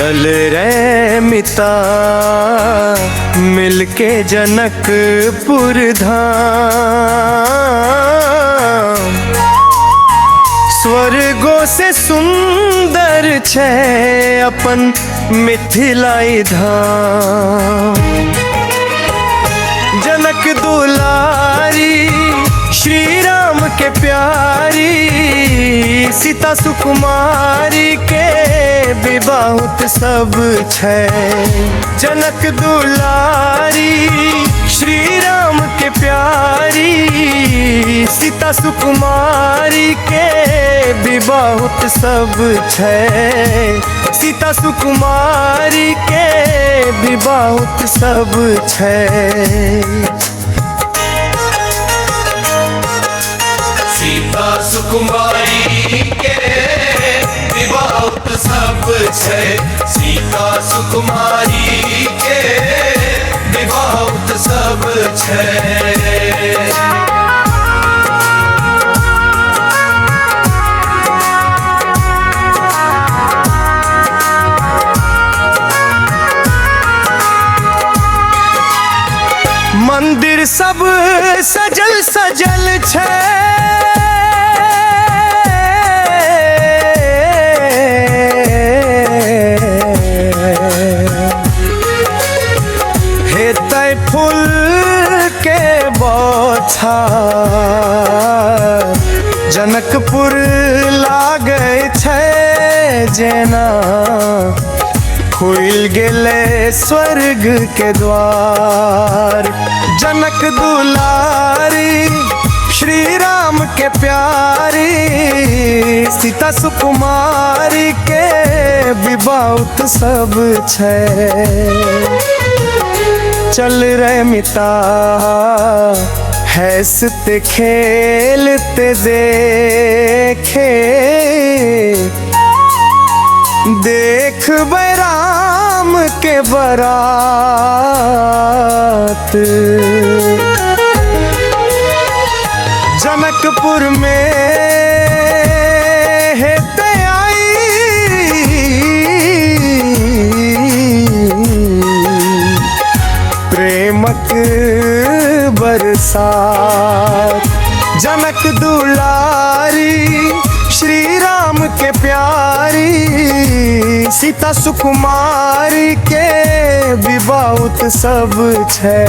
चल रे मिता मिलके जनकपुर धाम। स्वर्गो से सुंदर छे अपन मिथिलाई धाम। जनक दुलारी श्री राम के प्यारी, सीता सुकुमारी के विवाहुत सब छे। जनक दुलारी श्री राम के प्यारी, सीता सुकुमारी के विवाहुत सब छे। सीता सुकुमारी के विवाहुत सब छे। सीता सुकुमारी के विवाहुत सब छे। सीता सुकुमारी के विवाहुत सब छे। मंदिर सब सजल सजल छे। हेतै फूल के बौछार, जनकपुर लागे छे जेना खुल गेले स्वर्ग के द्वार। जनक दुलारी श्री राम के प्यारी, सीता सुकुमारी के विवाहुत सब छे। चल रे मिता हंसते खेलते देखे, देख राम के बरात। जनकपुर में हेते आई, प्रेमक बरसात। जनक दुलारी श्री राम के प्यारी, सीता सुकुमारी के विवाहुत सब छे।